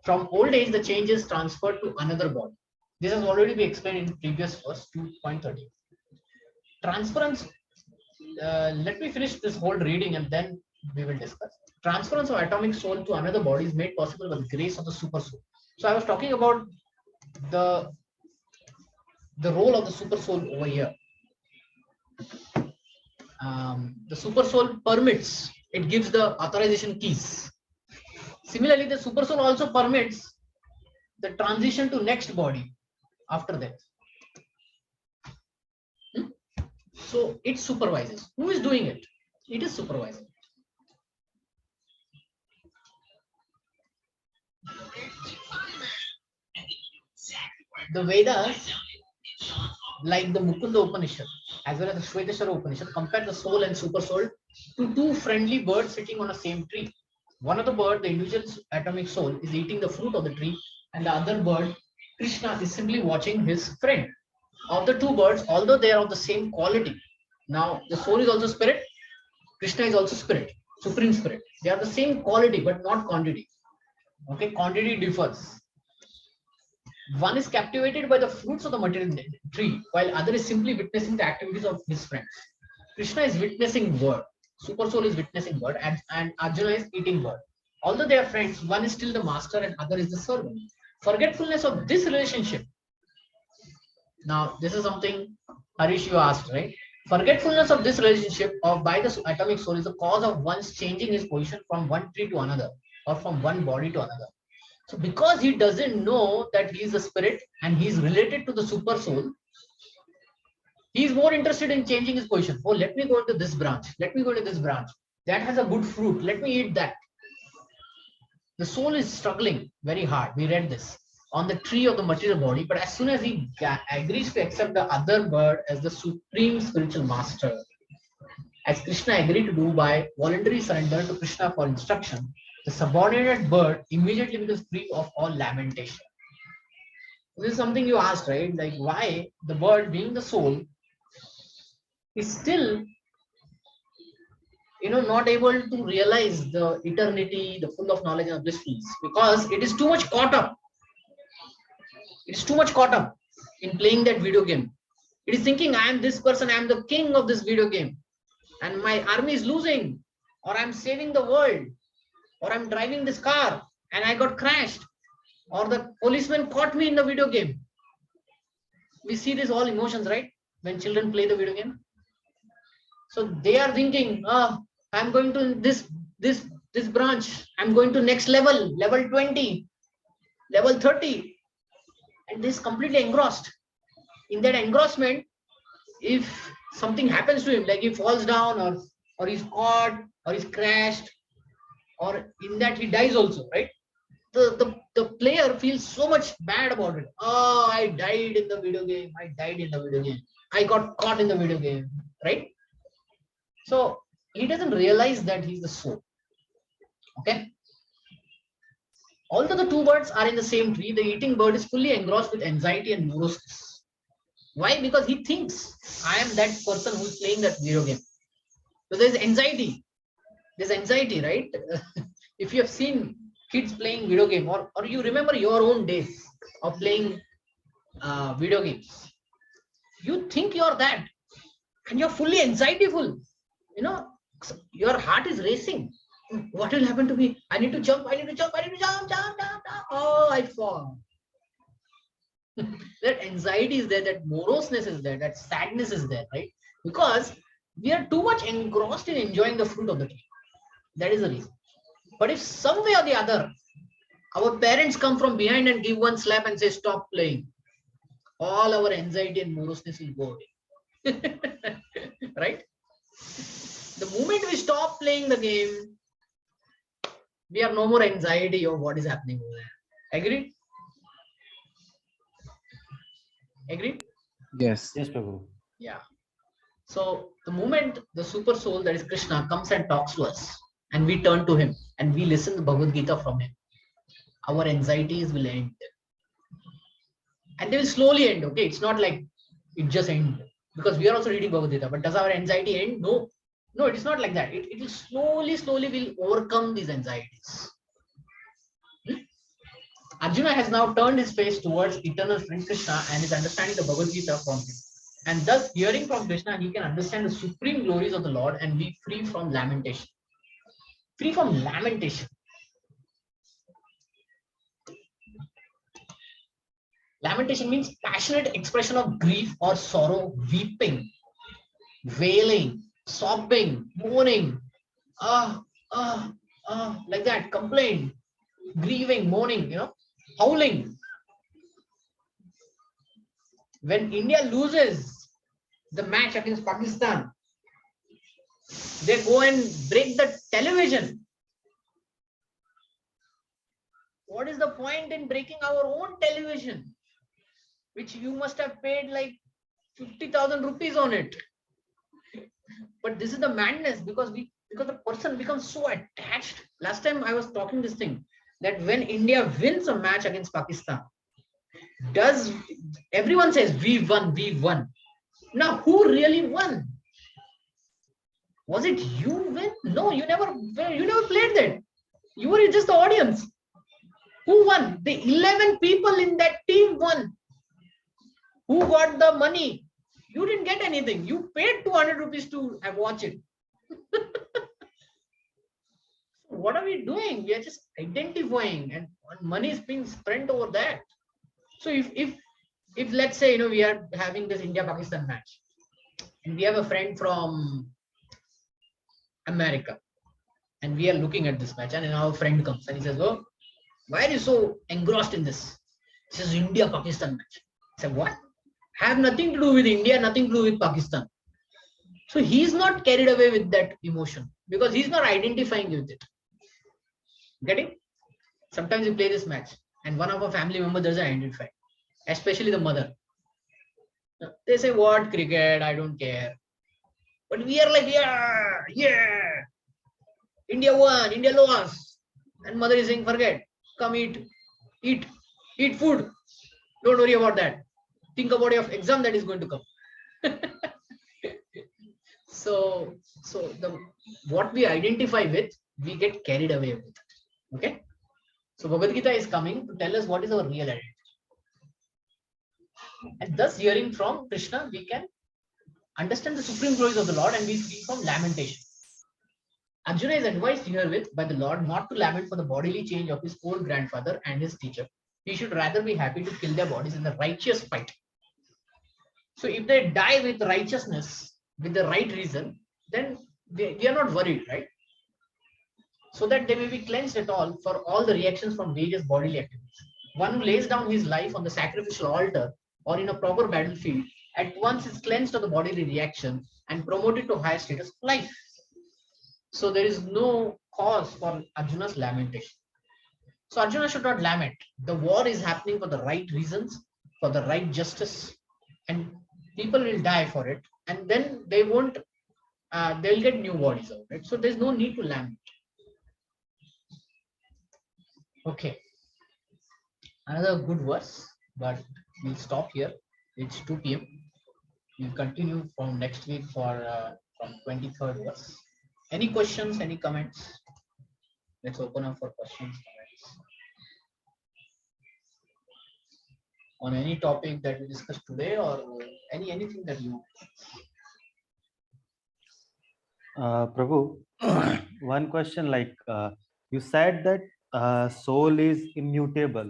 From old age, the change is transferred to another body. This has already been explained in previous verse 2.30. Transference. Let me finish this whole reading and then we will discuss. Transference of atomic soul to another body is made possible by the grace of the super soul. So I was talking about the role of the super soul over here. The super soul permits, it gives the authorization keys. Similarly, the super soul also permits the transition to next body after that. So it supervises. Who is doing it? It is supervising. The Vedas, like the Mukunda Upanishad as well as the Shvetashwara Upanishad, compare the soul and super soul to two friendly birds sitting on a same tree. One of the bird, the individual atomic soul, is eating the fruit of the tree, and the other bird, Krishna, is simply watching his friend. Of the two birds, although they are of the same quality, now the soul is also spirit, Krishna is also spirit, supreme spirit. They are the same quality but not quantity. Okay, quantity differs. One is captivated by the fruits of the material tree, while other is simply witnessing the activities of his friends. Krishna is witnessing word, super soul is witnessing word, and Arjuna is eating word. Although they are friends, one is still the master and other is the servant. Forgetfulness of this relationship. Now, this is something Harish you asked, right? Forgetfulness of this relationship by the atomic soul is the cause of one's changing his position from one tree to another, or from one body to another. So because he doesn't know that he is a spirit and he is related to the super soul, He's more interested in changing his position. Oh, let me go into this branch. Let me go to this branch. That has a good fruit. Let me eat that. The soul is struggling very hard. We read this on the tree of the material body. But as soon as he agrees to accept the other bird as the supreme spiritual master, as Krishna agreed to do by voluntary surrender to Krishna for instruction, the subordinated bird immediately becomes free of all lamentation. This is something you asked, right? Like why the bird, being the soul, is still not able to realize the eternity, the full of knowledge and blissfulness, because it is too much caught up. It is too much caught up in playing that video game. It is thinking, I am this person, I am the king of this video game, and my army is losing, or I'm saving the world, or I'm driving this car and I got crashed, or the policeman caught me in the video game. We see this all emotions, right? When children play the video game. So they are thinking, I'm going to this branch. I'm going to next level, level 20, level 30. And this completely engrossed. In that engrossment, if something happens to him, like he falls down or he's caught or he's crashed, or in that he dies also, right? The player feels so much bad about it. Oh, I died in the video game. I died in the video game. I got caught in the video game, right? So he doesn't realize that he's the soul. Okay. Although the two birds are in the same tree, the eating bird is fully engrossed with anxiety and neurosis. Why? Because he thinks I am that person who's playing that video game. So there's anxiety. There's anxiety, right? If you have seen kids playing video game, or you remember your own days of playing video games, you think you're that, and you're fully anxietyful. Your heart is racing. What will happen to me? I need to jump. I need to jump. I need to jump. Oh, I fall. That anxiety is there. That moroseness is there. That sadness is there, right? Because we are too much engrossed in enjoying the fruit of the tree. That is the reason. But if some way or the other, our parents come from behind and give one slap and say, stop playing, all our anxiety and moroseness will go away. Right? The moment we stop playing the game, we have no more anxiety of what is happening over there. Agreed? Agreed? Yes. Yes, Prabhu. Yeah. So the moment the super soul, that is Krishna, comes and talks to us, and we turn to him and we listen to Bhagavad Gita from him, our anxieties will end. And they will slowly end, okay? It's not like it just ends. Because we are also reading Bhagavad Gita, but does our anxiety end? No. No, it is not like that. It will slowly will overcome these anxieties. Arjuna has now turned his face towards eternal friend Krishna and is understanding the Bhagavad Gita from him. And thus, hearing from Krishna, he can understand the supreme glories of the Lord and be free from lamentation. Free from lamentation. Lamentation means passionate expression of grief or sorrow, weeping, wailing, sobbing, moaning, like that, complaint, grieving, moaning, howling. When India loses the match against Pakistan, they go and break the television. What is the point in breaking our own television, which you must have paid like 50,000 rupees on it? But this is the madness, because the person becomes so attached. Last time I was talking this thing, that when India wins a match against Pakistan, everyone says we won. Now who really won? Was it you win? No, you never played that. You were just the audience. Who won? The 11 people in that team won. Who got the money? You didn't get anything. You paid 200 rupees to watch it. What are we doing? We are just identifying, and money is being spent over that. So if let's say we are having this India-Pakistan match, and we have a friend from America, and we are looking at this match, and our friend comes and he says, "Oh, why are you so engrossed in this? This is India-Pakistan match." I said, "What? have nothing to do with India, nothing to do with Pakistan. So he's not carried away with that emotion because he's not identifying with it. Getting? Sometimes we play this match and one of our family members doesn't identify, especially the mother. They say, what cricket? I don't care. But we are like, yeah, yeah. India won, India lost. And mother is saying, forget, come eat, eat food. Don't worry about that. Think about your exam that is going to come. so the what we identify with, we get carried away with it. Okay. So Bhagavad Gita is coming to tell us what is our real identity. And thus hearing from Krishna, we can understand the supreme glories of the Lord and be free from lamentation. Arjuna is advised herewith by the Lord not to lament for the bodily change of his old grandfather and his teacher. He should rather be happy to kill their bodies in the righteous fight. So if they die with righteousness, with the right reason, then they are not worried, right? So that they may be cleansed at all for all the reactions from various bodily activities. One who lays down his life on the sacrificial altar or in a proper battlefield at once is cleansed of the bodily reaction and promoted to higher status of life. So there is no cause for Arjuna's lamentation. So Arjuna should not lament. The war is happening for the right reasons, for the right justice, and people will die for it, and then they won't. They'll get new bodies out, right? So there's no need to lament. Okay, another good verse, but we'll stop here. It's 2 p.m. We'll continue from next week for from 23rd verse. Any questions? Any comments? Let's open up for questions, comments on any topic that we discussed today, or anything that you. Prabhu, one question, like you said that soul is immutable.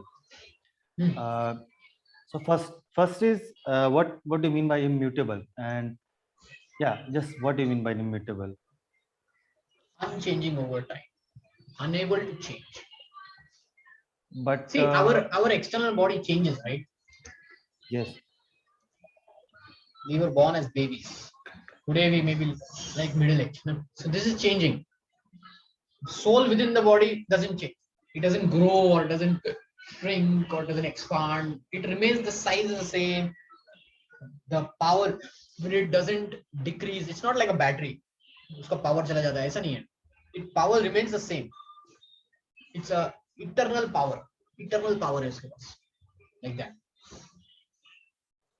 So first is what do you mean by immutable? And yeah, just what do you mean by immutable? Unchanging over time, unable to change. But see, our external body changes, right? Yes. We were born as babies. Today we may be like middle age. No? So this is changing. Soul within the body doesn't change. It doesn't grow or doesn't shrink or doesn't expand. It remains the size is the same. The power when it doesn't decrease. It's not like a battery. उसका power चला जाता है, ऐसा नहीं है. It power remains the same. It's a eternal power. Eternal power is like that.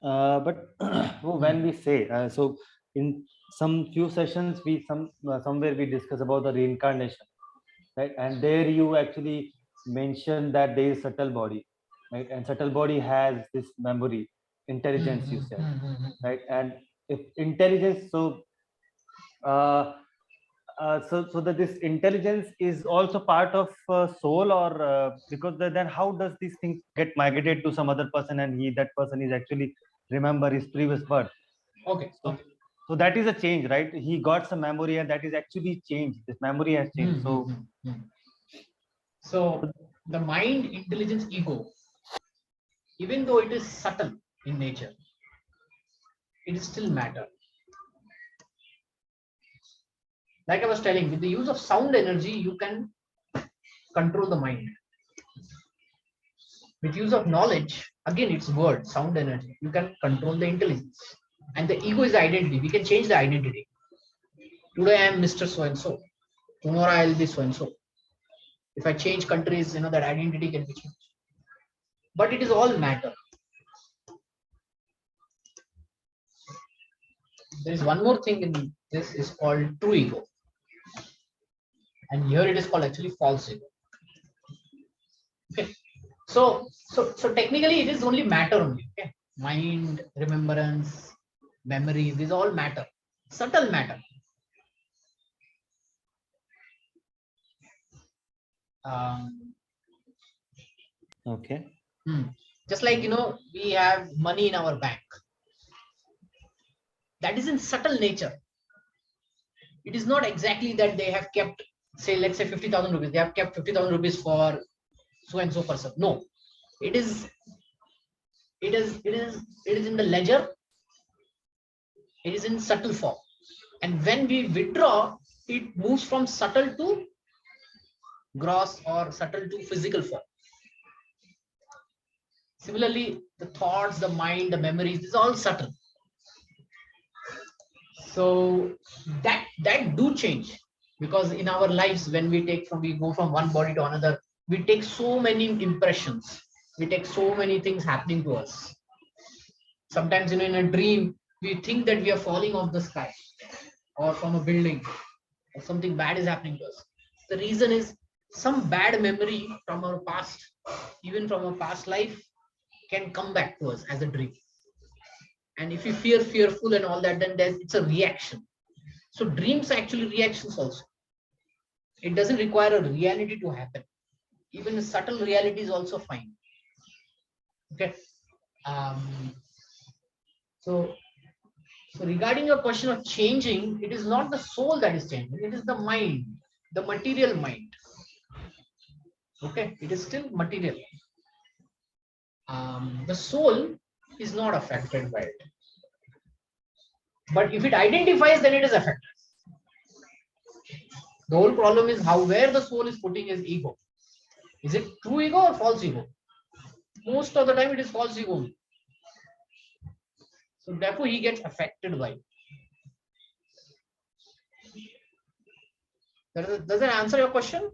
But when we say so, in some few sessions we somewhere we discuss about the reincarnation, right? And there you actually mentioned that there is subtle body, right? And subtle body has this memory, intelligence, you said, right? And if intelligence, so so that this intelligence is also part of soul, or because then how does these things get migrated to some other person, and that person is actually remember his previous birth? Okay. So that is a change, right? He got some memory, and that is actually changed. This memory has changed. So the mind, intelligence, ego, even though it is subtle in nature, it is still matter. Like I was telling, with the use of sound energy, you can control the mind. With use of knowledge, again, it's word, sound energy, you can control the intelligence. And the ego is the identity. We can change the identity. Today I am Mr. So-and-so. Tomorrow I will be so-and-so. If I change countries, that identity can be changed. But it is all matter. There is one more thing in this is called true ego. And here it is called actually false ego. Okay. So technically it is only matter only. Okay. Mind, remembrance, memory, these all matter. Subtle matter. Okay. Just like we have money in our bank. That is in subtle nature. It is not exactly that they have kept, say, let's say 50,000 rupees. They have kept 50,000 rupees for so and so person. No, it is it is in the ledger, it is in subtle form. And when we withdraw, it moves from subtle to gross or subtle to physical form. Similarly, the thoughts, the mind, the memories, this is all subtle. So that do change, because in our lives, when we go from one body to another, we take so many impressions, we take so many things happening to us. Sometimes, in a dream, we think that we are falling off the sky or from a building, or something bad is happening to us. The reason is some bad memory from our past, even from our past life, can come back to us as a dream. And if you fearful and all that, then it's a reaction. So dreams are actually reactions also. It doesn't require a reality to happen. Even a subtle reality is also fine. Okay. So regarding your question of changing, it is not the soul that is changing, it is the mind, the material mind. Okay, it is still material. The soul is not affected by it. But if it identifies, then it is affected. The whole problem is where the soul is putting his ego. Is it true ego or false ego? Most of the time it is false ego. So therefore he gets affected by it. Does that answer your question?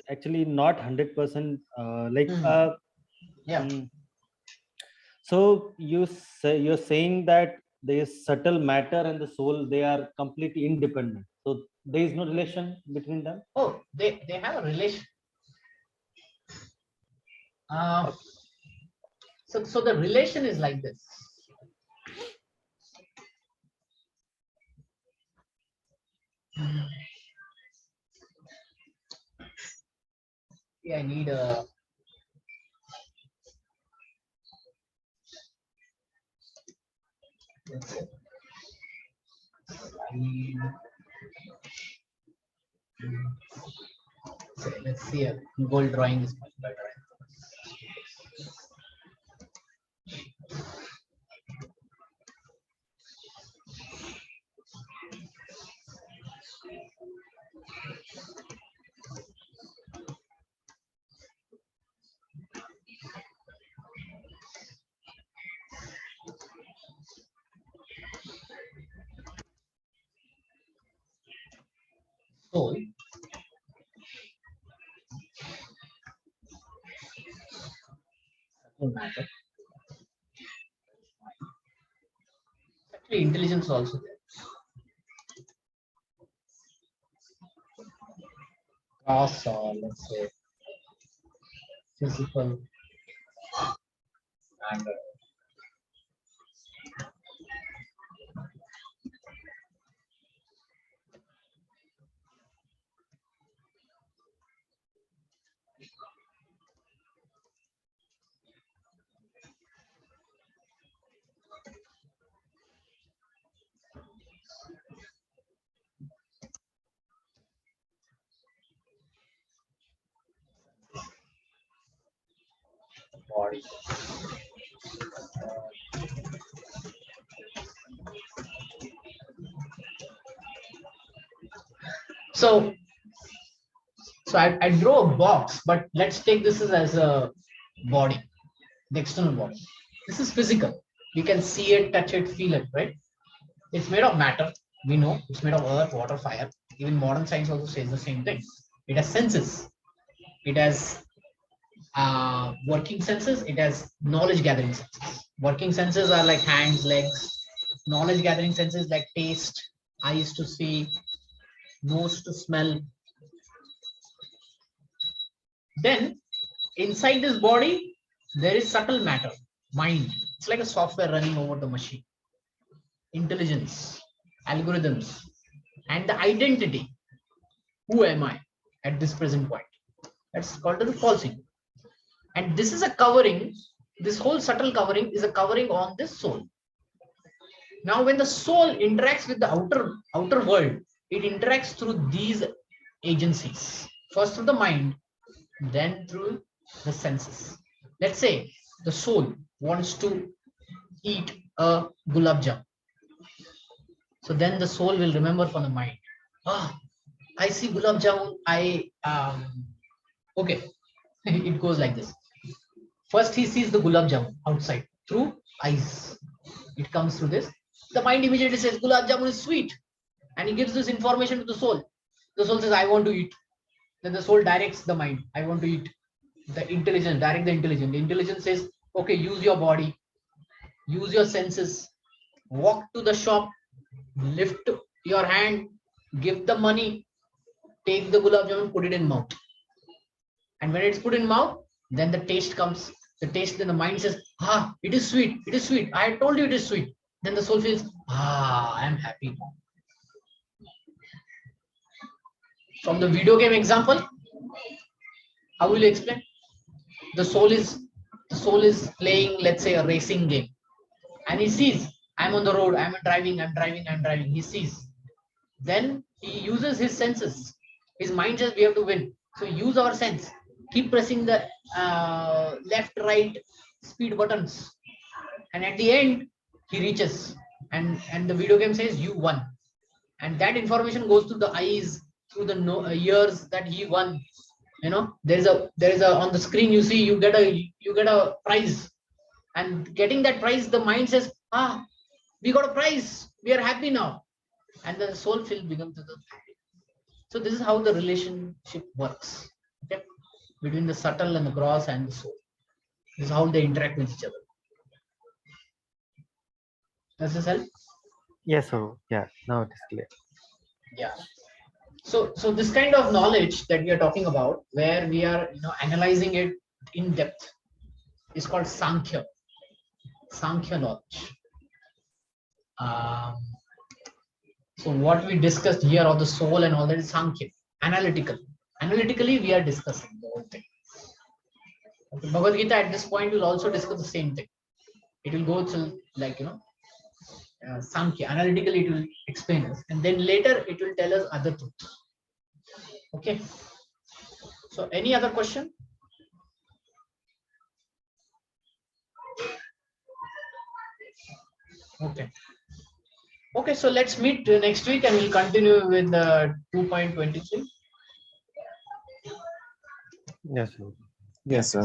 Actually, not 100%. Yeah. So you're saying that there is subtle matter and the soul, they are completely independent. So there is no relation between them. Oh, they have a relation. So the relation is like this. Yeah, I need a. Let's see, a Google drawing is much better. Soul. Matter. Actually, intelligence is also there. Cross, or let's say physical and body. So I draw a box, but let's take this as a body, the external body. This is physical. We can see it, touch it, feel it, right? It's made of matter. We know it's made of earth, water, fire. Even modern science also says the same thing. It has senses. It has working senses. It has knowledge gathering senses. Working senses are like hands, legs. Knowledge gathering senses like taste, eyes to see, nose to smell. Then inside this body, there is subtle matter, mind. It's like a software running over the machine. Intelligence, algorithms, and the identity. Who am I at this present point? That's called the false ego. And this is a covering, this whole subtle covering is a covering on this soul. Now, when the soul interacts with the outer world, it interacts through these agencies. First through the mind, then through the senses. Let's say the soul wants to eat a gulab jam. So then the soul will remember from the mind. Ah, I see gulab jamun. Okay, it goes like this. First, he sees the gulab jamun outside through eyes. It comes through this. The mind immediately says gulab jamun is sweet, and he gives this information to the soul. The soul says, I want to eat. Then the soul directs the mind. I want to eat. The intelligence, direct the intelligence. The intelligence says, okay, use your body, use your senses, walk to the shop, lift your hand, give the money, take the gulab jamun, put it in mouth. And when it's put in mouth, then the taste comes. The taste, then the mind says, ah, it is sweet, it is sweet. I told you it is sweet. Then the soul feels, ah, I am happy. From the video game example, how will you explain? The soul is playing, let's say, a racing game, and he sees, I'm on the road, I'm driving. He sees. Then he uses his senses. His mind says we have to win. So use our sense. Keep pressing the left, right speed buttons, and at the end he reaches, and the video game says you won. And that information goes to the eyes, through the ears, that he won. There is a on the screen, you see, you get a prize, and getting that prize, the mind says, ah, we got a prize, we are happy now, and the soul becomes happy. So this is how the relationship works, okay, between the subtle and the gross and the soul. This is how they interact with each other. Does this help? Yes, so yeah, now it is clear. Yeah. So this kind of knowledge that we are talking about, where we are analyzing it in depth, is called Sankhya knowledge. So what we discussed here of the soul and all that is Sankhya, analytically we are discussing the whole thing. Okay. Bhagavad Gita at this point will also discuss the same thing. It will go to Sankhya, analytically it will explain us, and then later it will tell us other truths. Okay, so any other question? Okay, so let's meet next week and we'll continue with 2.23. Yes, sir. Yes, sir.